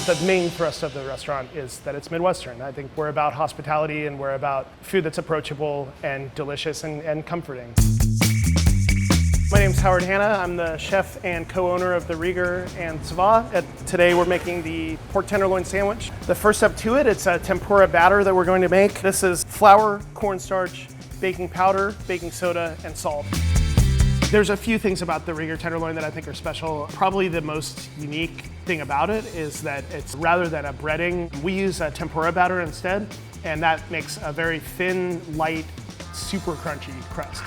The main thrust of the restaurant is that it's Midwestern. I think we're about hospitality and we're about food that's approachable and delicious and comforting. My name's Howard Hanna. I'm the chef and co-owner of the Rieger and Café. Today we're making the pork tenderloin sandwich. The first step to it, it's a tempura batter that we're going to make. This is flour, cornstarch, baking powder, baking soda, and salt. There's a few things about the Rieger tenderloin that I think are special. Probably the most unique thing about it is that it's, rather than a breading, we use a tempura batter instead, and that makes a very thin, light, super crunchy crust.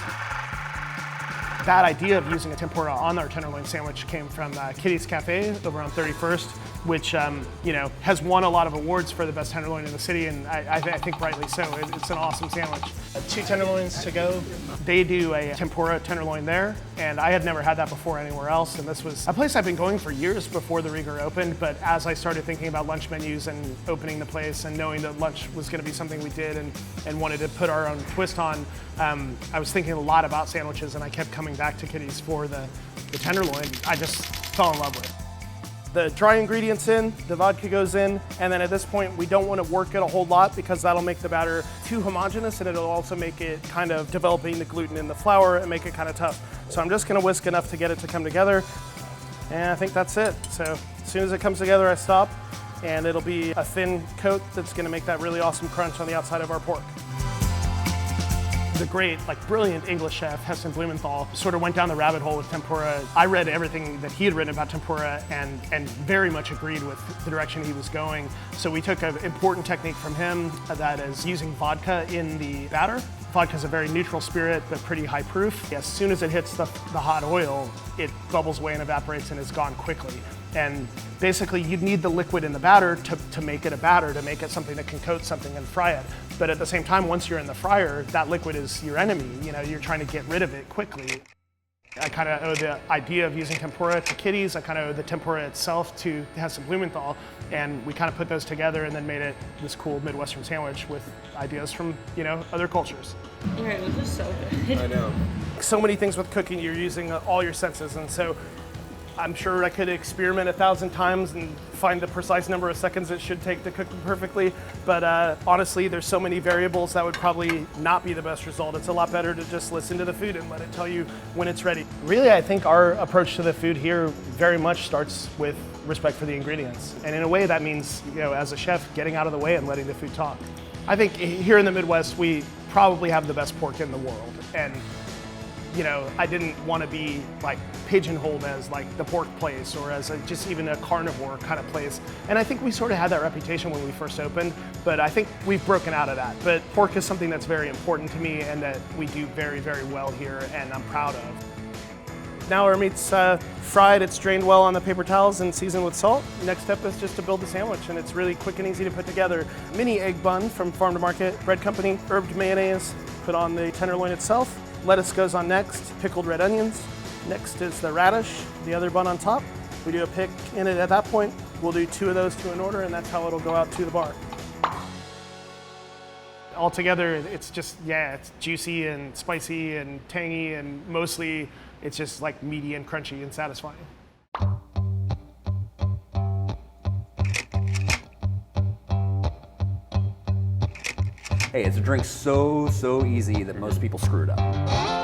That idea of using a tempura on our tenderloin sandwich came from Kitty's Café over on 31st, which has won a lot of awards for the best tenderloin in the city, and I think rightly so. It's an awesome sandwich. 2 tenderloins to go. They do a tempura tenderloin there, and I had never had that before anywhere else, and this was a place I've been going for years before the Rieger opened, but as I started thinking about lunch menus and opening the place and knowing that lunch was going to be something we did and wanted to put our own twist on, I was thinking a lot about sandwiches, and I kept coming back to Kitty's for the tenderloin. I just fell in love with it. The dry ingredients in, the vodka goes in, and then at this point we don't want to work it a whole lot because that'll make the batter too homogeneous and it'll also make it kind of developing the gluten in the flour and make it kind of tough. So I'm just going to whisk enough to get it to come together, and I think that's it. So as soon as it comes together I stop, and it'll be a thin coat that's going to make that really awesome crunch on the outside of our pork. The great, brilliant English chef, Heston Blumenthal, sort of went down the rabbit hole with tempura. I read everything that he had written about tempura and very much agreed with the direction he was going. So we took an important technique from him, that is using vodka in the batter. Vodka is a very neutral spirit, but pretty high proof. As soon as it hits the hot oil, it bubbles away and evaporates and is gone quickly. And basically you'd need the liquid in the batter to make it a batter, to make it something that can coat something and fry it. But at the same time, once you're in the fryer, that liquid is your enemy. You're trying to get rid of it quickly. I kind of owe the idea of using tempura to Kitty's. I kind of owe the tempura itself to Heston Blumenthal. And we kind of put those together and then made it this cool Midwestern sandwich with ideas from, other cultures. Okay, this is so good. I know. So many things with cooking, you're using all your senses. And so I'm sure I could experiment 1,000 times and find the precise number of seconds it should take to cook them perfectly. But honestly, there's so many variables that would probably not be the best result. It's a lot better to just listen to the food and let it tell you when it's ready. Really, I think our approach to the food here very much starts with respect for the ingredients. And in a way, that means, as a chef, getting out of the way and letting the food talk. I think here in the Midwest, we probably have the best pork in the world. And I didn't want to be pigeonholed as the pork place or as just even a carnivore kind of place. And I think we sort of had that reputation when we first opened, but I think we've broken out of that. But pork is something that's very important to me and that we do very, very well here, and I'm proud of. Now our meat's fried, it's drained well on the paper towels and seasoned with salt. Next step is just to build the sandwich, and it's really quick and easy to put together. Mini egg bun from Farm to Market Bread Company, herbed mayonnaise, put on the tenderloin itself. Lettuce goes on next, pickled red onions. Next is the radish, the other bun on top. We do a pick in it at that point. We'll do 2 of those to an order, and that's how it'll go out to the bar. Altogether, it's just, it's juicy and spicy and tangy, and mostly it's just meaty and crunchy and satisfying. Hey, it's a drink so easy that most people screw it up.